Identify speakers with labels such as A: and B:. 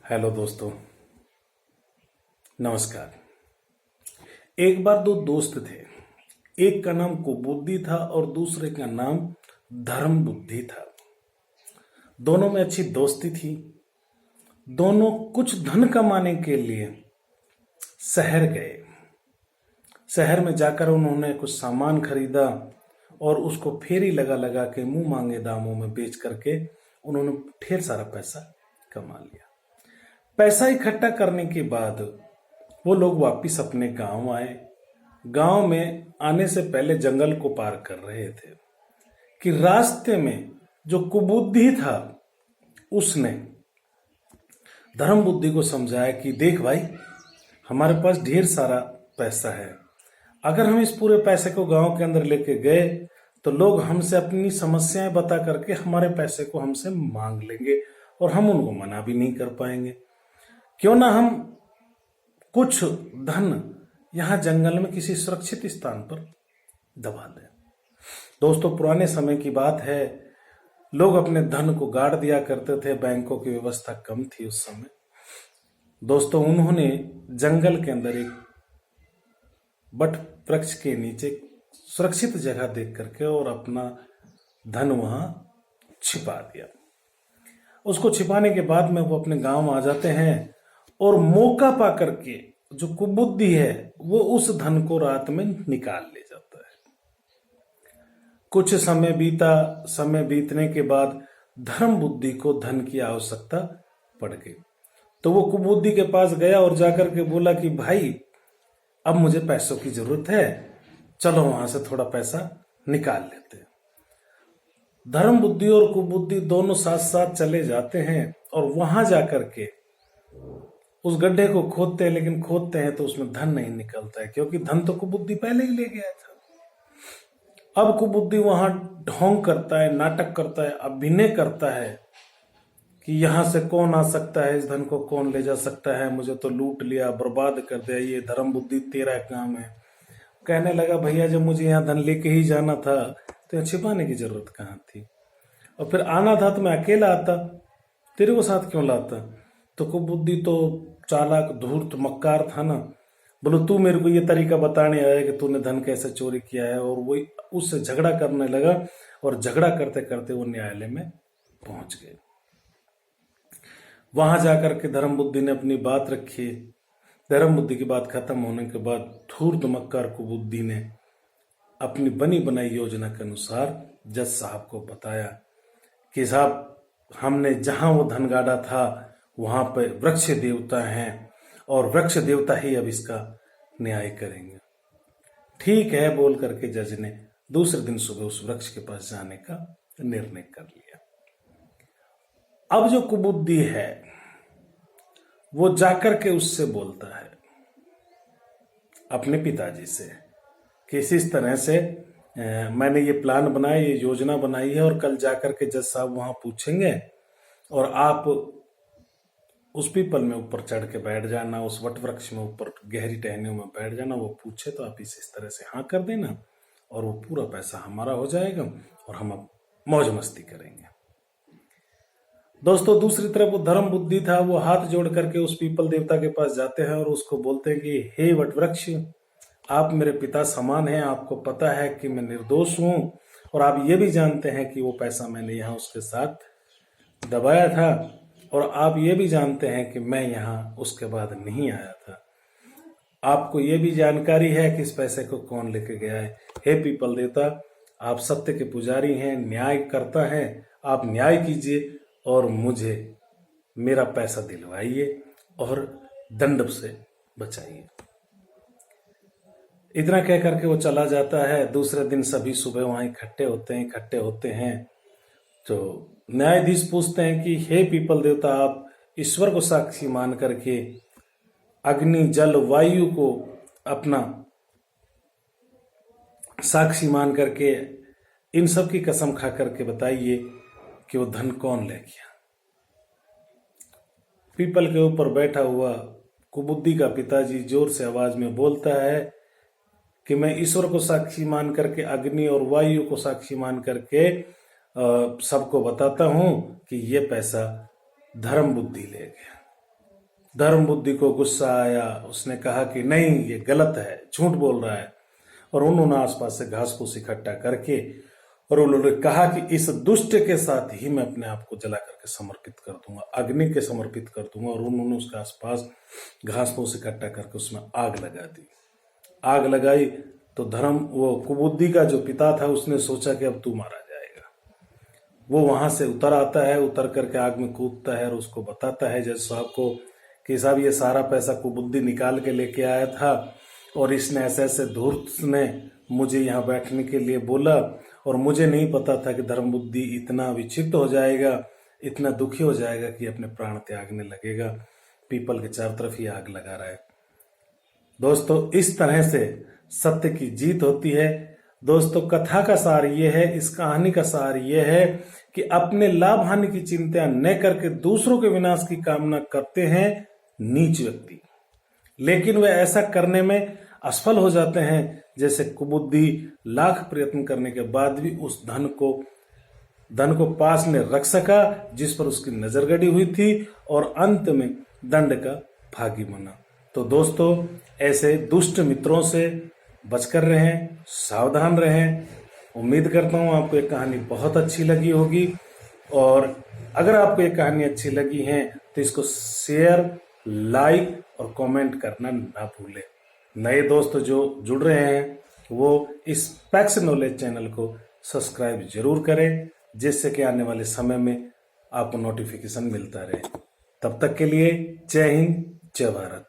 A: Hello दोस्तों, नमस्कार। एक बार दो दोस्त थे। एक का नाम कुबुद्धि था और दूसरे का नाम धर्म बुद्धि था। दोनों में अच्छी दोस्ती थी। दोनों कुछ धन कमाने के लिए शहर गए। शहर में जाकर उन्होंने कुछ सामान खरीदा और उसको फेरी लगा लगा के मुंह मांगे दामों में बेच करके उन्होंने ढेर सारा पैसा कमा लिया। पैसा इकट्ठा करने के बाद वो लोग वापिस अपने गांव आए। गांव में आने से पहले जंगल को पार कर रहे थे कि रास्ते में जो कुबुद्धि था उसने धर्म बुद्धि को समझाया कि देख भाई, हमारे पास ढेर सारा पैसा है। अगर हम इस पूरे पैसे को गांव के अंदर लेके गए तो लोग हमसे अपनी समस्याएं बता करके हमारे पैसे को हमसे मांग लेंगे और हम उनको मना भी नहीं कर पाएंगे। क्यों ना हम कुछ धन यहां जंगल में किसी सुरक्षित स्थान पर दबा दें। दोस्तों, पुराने समय की बात है। लोग अपने धन को गाड़ दिया करते थे। बैंकों की व्यवस्था कम थी उस समय। दोस्तों, उन्होंने जंगल के अंदर एक बट वृक्ष के नीचे सुरक्षित जगह देख करके और अपना धन वहां छिपा दिया। उसको छिपाने के बाद में वो अपने गांव में आ जाते हैं और मौका पा करके जो कुबुद्धि है वो उस धन को रात में निकाल ले जाता है। कुछ समय बीता। समय बीतने के बाद धर्म बुद्धि को धन की आवश्यकता पड़ गई तो वो कुबुद्धि के पास गया और जाकर के बोला कि भाई, अब मुझे पैसों की जरूरत है, चलो वहां से थोड़ा पैसा निकाल लेते हैं। धर्म बुद्धि और कुबुद्धि दोनों साथ साथ चले जाते हैं और वहां जाकर के उस गड्ढे को खोदते हैं, लेकिन खोदते हैं तो उसमें धन नहीं निकलता है, क्योंकि धन तो कुबुद्धि पहले ही ले गया था। अब कुबुद्धि वहां ढोंग करता है, नाटक करता है, अभिनय करता है कि यहां से कौन आ सकता है, इस धन को कौन ले जा सकता है, मुझे तो लूट लिया, बर्बाद कर दिया, ये धर्म बुद्धि तेरा काम है। कहने लगा, भैया जब मुझे यहाँ धन लेके ही जाना था तो यहाँ छिपाने की जरूरत कहाँ थी, और फिर आना था तो मैं अकेला आता, तेरे को साथ क्यों लाता। तो कुबुद्धि तो चालाक धूर्त मक्कार था ना। बोलो, तू मेरे को ये तरीका बताने आया कि तूने धन कैसे चोरी किया है, और वो उससे झगड़ा करने लगा और झगड़ा करते करते वो न्यायालय में पहुंच गए। वहां जाकर के धर्म बुद्धि ने अपनी बात रखी। धर्म बुद्धि की बात खत्म होने के बाद धूर्त मक्कार कुबुद्धि ने अपनी बनी बनाई योजना के अनुसार जज साहब को बताया कि साहब, हमने जहां वो धन गाड़ा था वहां पे वृक्ष देवता हैं और वृक्ष देवता ही अब इसका न्याय करेंगे। ठीक है बोल करके जज ने दूसरे दिन सुबह उस वृक्ष के पास जाने का निर्णय कर लिया। अब जो कुबुद्धि है वो जाकर के उससे बोलता है अपने पिताजी से कि इस तरह से मैंने ये प्लान बनाया, ये योजना बनाई है, और कल जाकर के जज साहब वहां पूछेंगे और आप उस पीपल में ऊपर चढ़ के बैठ जाना, उस वट वृक्ष में ऊपर गहरी टहनियों में बैठ जाना। वो पूछे तो आप इस तरह से हाँ कर देना और वो पूरा पैसा हमारा हो जाएगा और हम अब मौज मस्ती करेंगे। दोस्तों, दूसरी तरफ वो धर्म बुद्धि था, वो हाथ जोड़ करके उस पीपल देवता के पास जाते हैं और उसको बोलते हैं कि हे वट वृक्ष, आप मेरे पिता समान हैं। आपको पता है कि मैं निर्दोष हूं और आप ये भी जानते हैं कि वो पैसा मैंने यहाँ उसके साथ दबाया था, और आप ये भी जानते हैं कि मैं यहाँ उसके बाद नहीं आया था। आपको ये भी जानकारी है कि इस पैसे को कौन लेके गया है। हे पीपल देवता, आप सत्य के पुजारी हैं, न्याय करता है, आप न्याय कीजिए और मुझे मेरा पैसा दिलवाइए और दंड से बचाइए। इतना कह करके वो चला जाता है। दूसरे दिन सभी सुबह वहां इकट्ठे होते हैं तो न्यायाधीश पूछते हैं कि हे पीपल देवता, आप ईश्वर को साक्षी मान करके अग्नि जल वायु को अपना साक्षी मान करके इन सब की कसम खा करके बताइए कि वो धन कौन ले गया। पीपल के ऊपर बैठा हुआ कुबुद्धि का पिताजी जोर से आवाज में बोलता है कि मैं ईश्वर को साक्षी मान करके, अग्नि और वायु को साक्षी मान करके सबको बताता हूं कि ये पैसा धर्म बुद्धि ले गया। धर्म बुद्धि को गुस्सा आया, उसने कहा कि नहीं ये गलत है, झूठ बोल रहा है। और उन्होंने आसपास से घास फूस इकट्ठा करके और उन्होंने कहा कि इस दुष्ट के साथ ही मैं अपने आप को जला करके समर्पित कर दूंगा, अग्नि के समर्पित कर दूंगा। और उन्होंने उसके आसपास घास फूस इकट्ठा करके उसमें आग लगा दी। आग लगाई तो वो कुबुद्धि का जो पिता था उसने सोचा कि अब तू मारा जाएगा। वो वहां से उतर आता है, उतर करके आग में कूदता है और उसको बताता है जज साहब को कि साहब ये सारा पैसा कुबुद्धि निकाल के लेके आया था और इसने ऐसे ऐसे धूर्त ने मुझे यहाँ बैठने के लिए बोला और मुझे नहीं पता था कि धर्म बुद्धि इतना विक्षिप्त हो जाएगा, इतना दुखी हो जाएगा कि अपने प्राण त्यागने लगेगा। पीपल के चारों तरफ ही आग लगा रहा है। दोस्तों इस तरह से सत्य की जीत होती है। दोस्तों कथा का सार ये है, इस कहानी का सार ये है कि अपने लाभ हानि की चिंता न करके दूसरों के विनाश की कामना करते हैं नीच व्यक्ति, लेकिन वे ऐसा करने में असफल हो जाते हैं। जैसे कुबुद्धि लाख प्रयत्न करने के बाद भी उस धन को पास में रख सका जिस पर उसकी नजर गड़ी हुई थी और अंत में दंड का भागी बना। तो दोस्तों ऐसे दुष्ट मित्रों से बचकर रहें, सावधान रहें। उम्मीद करता हूं आपको ये कहानी बहुत अच्छी लगी होगी और अगर आपको ये कहानी अच्छी लगी है तो इसको शेयर, लाइक और कमेंट करना ना भूलें। नए दोस्त जो जुड़ रहे हैं वो इस पैक्स नॉलेज चैनल को सब्सक्राइब जरूर करें, जिससे कि आने वाले समय में आपको नोटिफिकेशन मिलता रहे। तब तक के लिए जय हिंद, जय भारत।